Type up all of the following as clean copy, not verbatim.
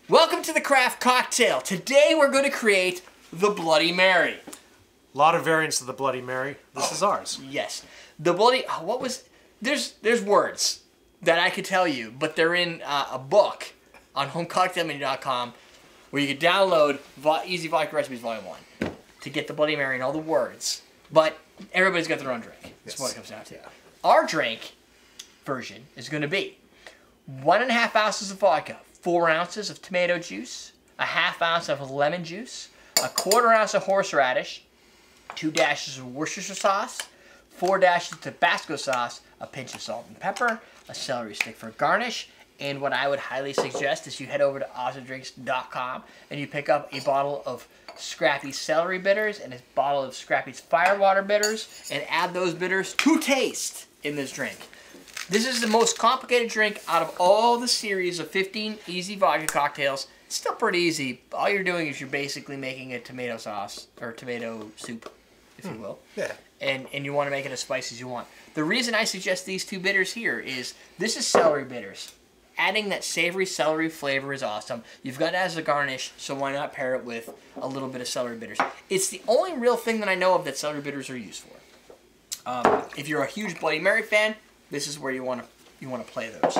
Welcome to the Craft Cocktail. Today we're going to create the Bloody Mary. A lot of variants of the Bloody Mary. This is ours. Yes. The Bloody... What was... There's words that I could tell you, but they're in a book on homecocktailmenu.com where you can download Easy Vodka Recipes Volume 1 to get the Bloody Mary and all the words. But everybody's got their own drink. That's what it comes down to. Yeah. Our drink version is going to be 1.5 ounces of vodka, 4 ounces of tomato juice, a 1/2 ounce of lemon juice, a 1/4 ounce of horseradish, 2 dashes of Worcestershire sauce, 4 dashes of Tabasco sauce, a pinch of salt and pepper, a celery stick for garnish, and what I would highly suggest is you head over to awesomedrinks.com and you pick up a bottle of Scrappy's celery bitters and a bottle of Scrappy's Firewater bitters and add those bitters to taste in this drink. This is the most complicated drink out of all the series of 15 easy vodka cocktails. It's still pretty easy. All you're doing is you're basically making a tomato sauce, or tomato soup, if you will. Yeah. And you want to make it as spicy as you want. The reason I suggest these two bitters here is this is celery bitters. Adding that savory celery flavor is awesome. You've got it as a garnish, so why not pair it with a little bit of celery bitters? It's the only real thing that I know of that celery bitters are used for. If you're a huge Bloody Mary fan, this is where you want to play those.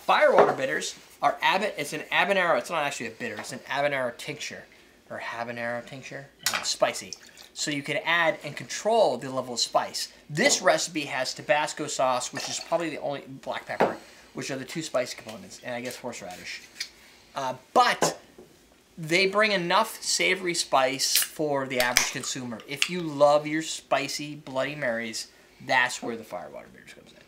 Firewater bitters are it's an habanero. It's not actually a bitter. It's an habanero tincture or habanero tincture. Spicy. So you can add and control the level of spice. This recipe has Tabasco sauce, which is probably the only black pepper, which are the two spice components, and I guess horseradish. But they bring enough savory spice for the average consumer. If you love your spicy Bloody Marys, that's where the Firewater bitters comes in.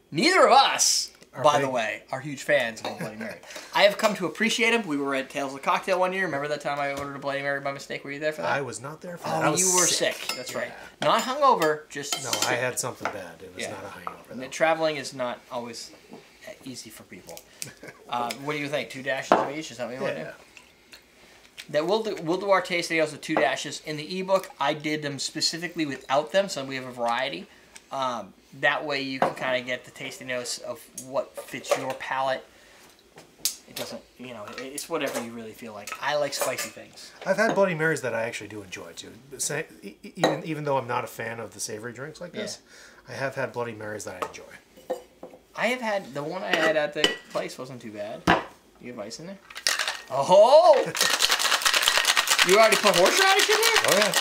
Neither of us, by the way, are huge fans of Bloody Mary. I have come to appreciate them. We were at Tales of the Cocktail one year. Remember that time I ordered a Bloody Mary by mistake? Were you there for that? I was not there for that. Oh, you were sick. That's right. Not hungover, just No, sick. I had something bad. It was not a hangover, though. Traveling is not always easy for people. What do you think? 2 dashes of each? Is that what you want to do? That we'll do our tasting notes with 2 dashes. In the ebook, I did them specifically without them, so we have a variety. That way you can kind of get the tasting notes of what fits your palate. It doesn't, it's whatever you really feel like. I like spicy things. I've had Bloody Marys that I actually do enjoy, too. Even though I'm not a fan of the savory drinks like this, I have had Bloody Marys that I enjoy. I have had, the one I had at the place wasn't too bad. You have ice in there? Oh! You already put horseradish in there? Oh, yeah.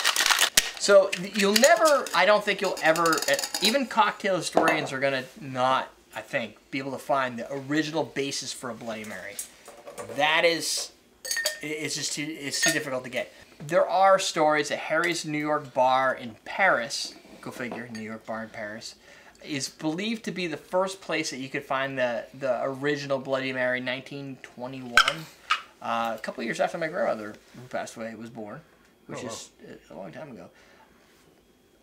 So you'll never, I don't think you'll ever, even cocktail historians are going to not, I think, be able to find the original basis for a Bloody Mary. That is, it's too difficult to get. There are stories that Harry's New York bar in Paris, go figure, New York bar in Paris, is believed to be the first place that you could find the original Bloody Mary, 1921. A couple years after my grandmother, who passed away, was born, which is a long time ago.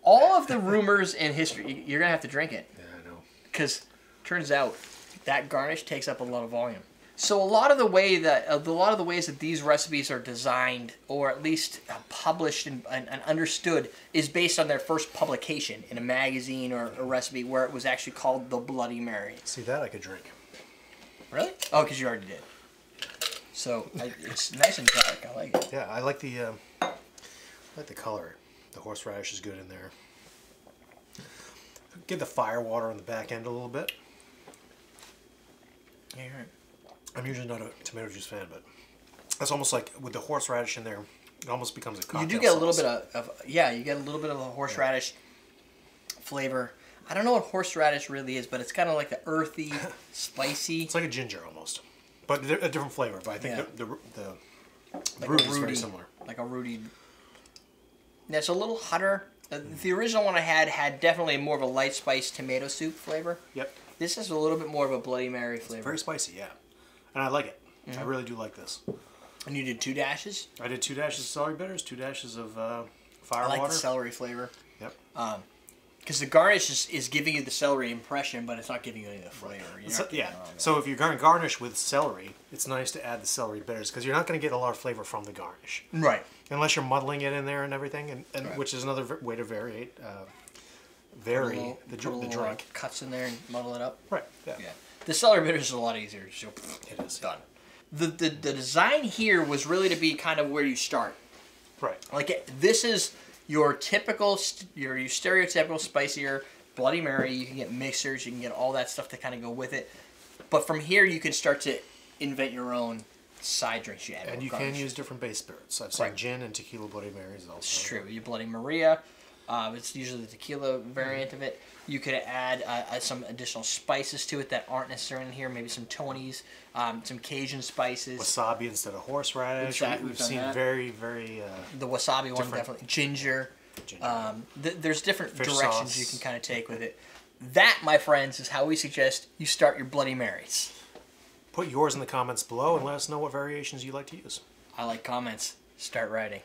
All of the rumors in history, you're going to have to drink it. Yeah, I know. Because turns out that garnish takes up a lot of volume. So a lot of the ways that these recipes are designed, or at least published and understood, is based on their first publication in a magazine or a recipe where it was actually called the Bloody Mary. See, that I could drink. Really? Oh, because you already did. So it's nice and dark. I like it. Yeah, I like the color. The horseradish is good in there. Give the Firewater on the back end a little bit. Yeah, you're right. I'm usually not a tomato juice fan, but that's almost like with the horseradish in there, it almost becomes a cocktail You do get sauce. a little bit you get a little bit of a horseradish flavor. I don't know what horseradish really is, but it's kind of like the earthy, spicy. It's like a ginger almost, but a different flavor. But I think the like root is very similar. Like a rooty. It's a little hotter. The original one I had definitely more of a light spice tomato soup flavor. Yep. This is a little bit more of a Bloody Mary flavor. It's very spicy, yeah. And I like it. I really do like this. And you did 2 dashes? I did 2 dashes of celery bitters, 2 dashes of Firewater. I like the celery flavor. Yep. Because the garnish is giving you the celery impression, but it's not giving you any of the flavor. So if you're going to garnish with celery, it's nice to add the celery bitters because you're not going to get a lot of flavor from the garnish. Right. Unless you're muddling it in there and everything, and which is another way to vary the drink. Cuts in there and muddle it up. Right. Yeah. The celery bitters is a lot easier. So it is done. the design here was really to be kind of where you start. Right. Like this is your typical, your stereotypical spicier Bloody Mary. You can get mixers, you can get all that stuff to kind of go with it. But from here, you can start to invent your own side drinks. You add and you can use different base spirits. I've seen gin and tequila Bloody Marys also. It's true. Your Bloody Maria, it's usually the tequila variant of it. You could add some additional spices to it that aren't necessarily in here. Maybe some Tony's, some Cajun spices. Wasabi instead of horseradish. Exactly. We've seen very, very... the wasabi one, definitely. Ginger. There's different Fish directions sauce. you can kind of take with it. That, my friends, is how we suggest you start your Bloody Marys. Put yours in the comments below and let us know what variations you like to use. I like comments. Start writing.